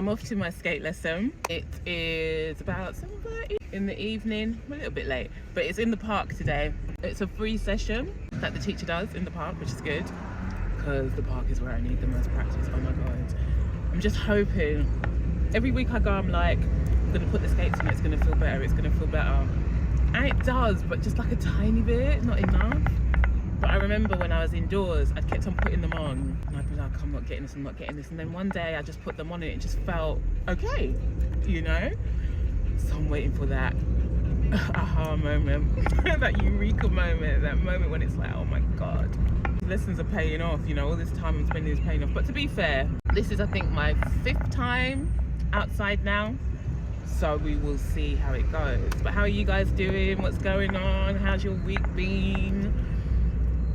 I'm off to my skate lesson. It is about 7:30 in the evening, a little bit late, but it's in the park today. It's a free session that the teacher does in the park, which is good because the park is where I need the most practice. Oh my God. I'm just hoping, every week I go, I'm like, I'm gonna put the skates on, it's gonna feel better, it's gonna feel better. And it does, but just like a tiny bit, not enough. But I remember when I was indoors, I kept on putting them on and I'd be like, I'm not getting this, I'm not getting this. And then one day I just put them on and it just felt okay, you know? So I'm waiting for that aha moment, that eureka moment, that moment when it's like, oh my God, lessons are paying off, you know, all this time I'm spending is paying off. But to be fair, this is, I think, my 5th time outside now. So we will see how it goes. But how are you guys doing? What's going on? How's your week been?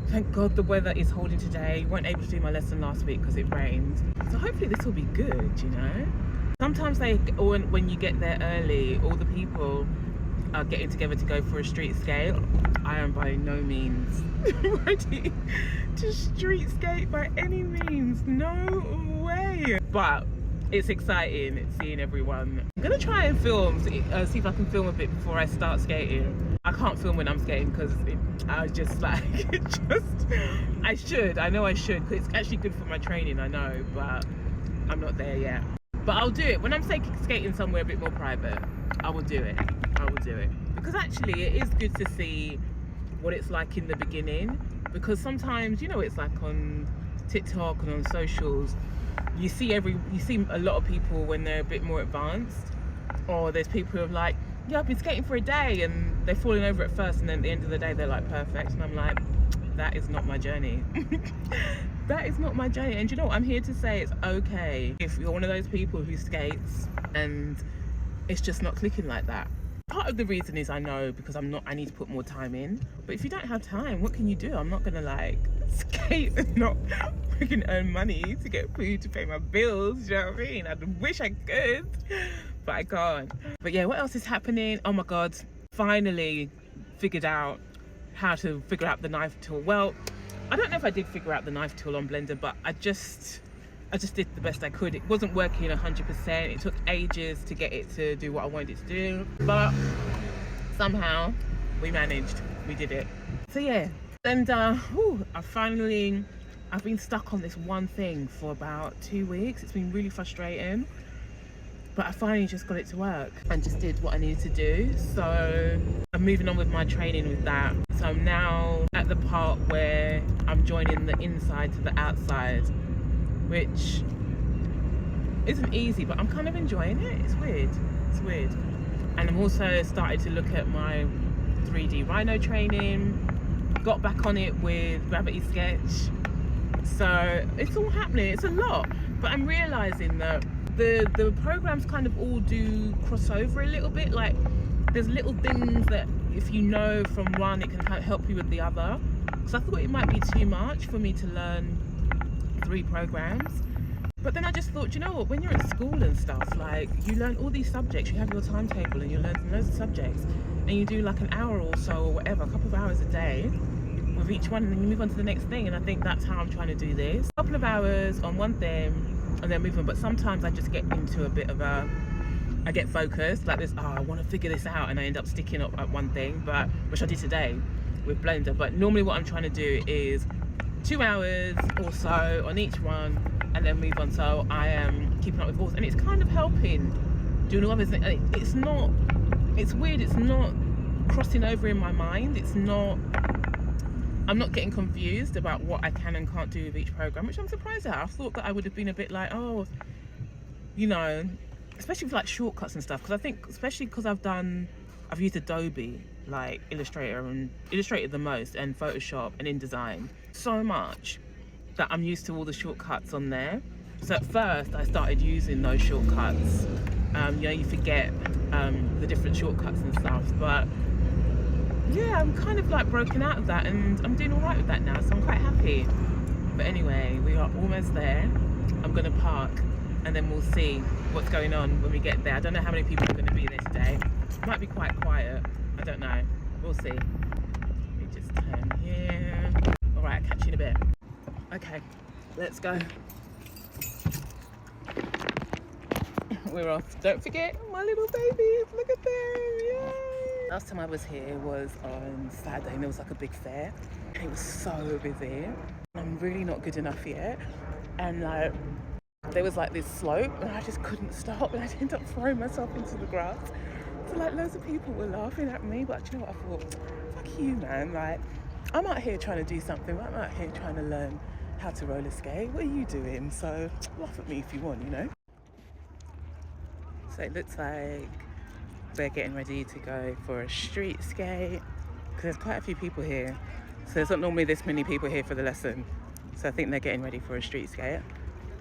Thank God the weather is holding today. Weren't able to do my lesson last week because it rained. So hopefully this will be good, you know? Sometimes when you get there early, all the people are getting together to go for a street skate. I am by no means ready to street skate by any means. No way. But it's exciting. It's seeing everyone. I'm gonna try and film, see if I can film a bit before I start skating. I can't film when I'm skating because I just like, I know I should, because it's actually good for my training, I know, but I'm not there yet. But I'll do it. When I'm skating somewhere a bit more private, I will do it. I will do it. Because actually it is good to see what it's like in the beginning, because sometimes, you know, it's like on TikTok and on socials, you see a lot of people when they're a bit more advanced, or there's people who are like, yeah, I've been skating for a day, and they're falling over at first, and then at the end of the day they're like perfect, and I'm like, that is not my journey. That is not my journey. And you know what, I'm here to say it's okay if you're one of those people who skates and it's just not clicking like that. Part of the reason is I know because I need to put more time in, but if you don't have time, what can you do? I'm not gonna like skate and not freaking earn money to get food to pay my bills, you know what I mean? I wish I could, but I can't. But yeah, what else is happening? Oh my God, finally figured out how to figure out the knife tool. Well, I don't know if I did figure out the knife tool on Blender, but I just did the best I could. It wasn't working 100%. It took ages to get it to do what I wanted it to do, but somehow we managed, we did it. So yeah, and I've been stuck on this one thing for about 2 weeks. It's been really frustrating, but I finally just got it to work and just did what I needed to do. So I'm moving on with my training with that. So I'm now at the part where I'm joining the inside to the outside, which isn't easy, but I'm kind of enjoying it. It's weird. It's weird. And I'm also started to look at my 3D Rhino training, got back on it with Gravity Sketch. So it's all happening. It's a lot, but I'm realizing that the programs kind of all do cross over a little bit. Like there's little things that if you know from one, it can kind of help you with the other. So I thought it might be too much for me to learn 3 programs. But then I just thought, you know what, when you're at school and stuff, like you learn all these subjects, you have your timetable and you learn loads of subjects, and you do like an hour or so or whatever, a couple of hours a day with each one, and then you move on to the next thing. And I think that's how I'm trying to do this. A couple of hours on one thing and then move on. But sometimes I just get into a bit of I get focused like this, I want to figure this out, and I end up sticking up at one thing, but which I did today with Blender. But normally what I'm trying to do is 2 hours or so on each one and then move on. So I am keeping up with balls, and it's kind of helping doing all of it. It's weird, it's not crossing over in my mind. I'm not getting confused about what I can and can't do with each program, which I'm surprised at. I thought that I would have been a bit like, oh, you know, especially with like shortcuts and stuff, because I think, especially because I've used Adobe, like Illustrator the most, and Photoshop and InDesign so much that I'm used to all the shortcuts on there. So at first I started using those shortcuts. You know, you forget the different shortcuts and stuff, but yeah, I'm kind of like broken out of that, and I'm doing all right with that now, so I'm quite happy. But anyway, we are almost there. I'm gonna park and then we'll see what's going on when we get there. I don't know how many people are going to be there today. It might be quite quiet, I don't know, we'll see. Let me just turn here. All right, catch you in a bit. Okay, let's go. we're off. Don't forget my little babies, look at them, yay! Last time I was here was on Saturday and there was like a big fair and it was so busy. I'm really not good enough yet, and like there was like this slope and I just couldn't stop and I ended up throwing myself into the grass. So like loads of people were laughing at me, but you know what, I thought, fuck you man, like I'm out here trying to do something, I'm out here trying to learn how to roller skate. What are you doing? So laugh at me if you want, you know. So it looks like they're getting ready to go for a street skate because there's quite a few people here. So there's not normally this many people here for the lesson. So I think they're getting ready for a street skate.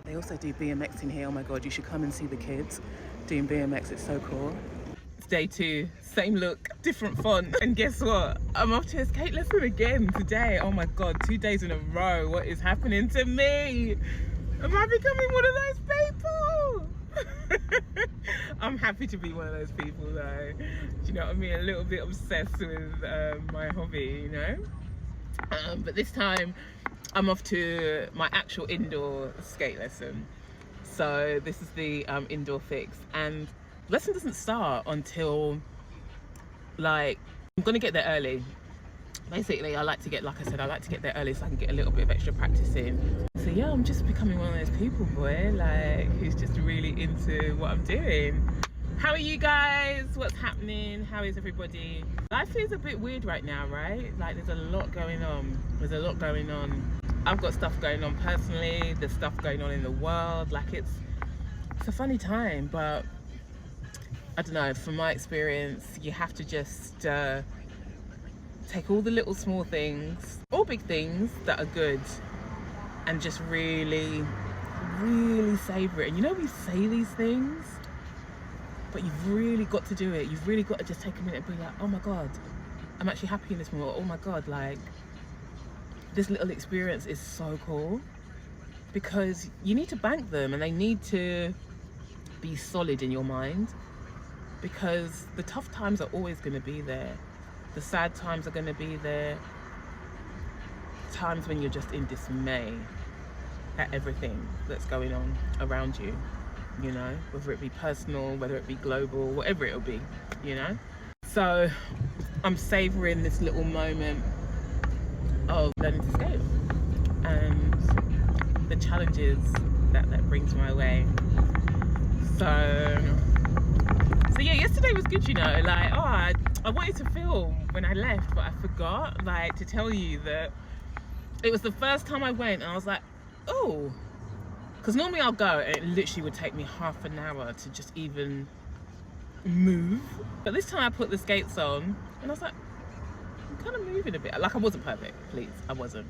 They also do BMX in here. Oh my God, you should come and see the kids doing BMX. It's so cool. It's day 2, same look, different font. And guess what? I'm off to a skate lesson again today. Oh my God, 2 days in a row. What is happening to me? Am I becoming one of those people? I'm happy to be one of those people though. Do you know what I mean? A little bit obsessed with my hobby, you know? But this time I'm off to my actual indoor skate lesson. So this is the indoor fix, and lesson doesn't start until like, I'm gonna get there early. Basically, I like to get, like I said, I like to get there early so I can get a little bit of extra practice in. So yeah, I'm just becoming one of those people, boy, like who's just really into what I'm doing. How are you guys? What's happening? How is everybody? Life is a bit weird right now, right? Like there's a lot going on. There's a lot going on. I've got stuff going on personally. There's stuff going on in the world. Like it's a funny time, but I don't know, from my experience, you have to just take all the little small things or big things that are good and just really, really savor it. And you know, we say these things, but you've really got to do it. You've really got to just take a minute and be like, oh my God, I'm actually happy in this moment. Oh my God, like this little experience is so cool, because you need to bank them and they need to be solid in your mind, because the tough times are always going to be there. The sad times are going to be there. Times when you're just in dismay at everything that's going on around you, you know, whether it be personal, whether it be global, whatever it'll be, you know. So I'm savoring this little moment of learning to skate and the challenges that brings my way. So yeah, yesterday was good, you know, like, oh, I wanted to film when I left, but I forgot, like, to tell you that it was the first time I went and I was like, oh, because normally I'll go and it literally would take me half an hour to just even move. But this time I put the skates on and I was like, I'm kind of moving a bit. Like, I wasn't perfect, please, I wasn't.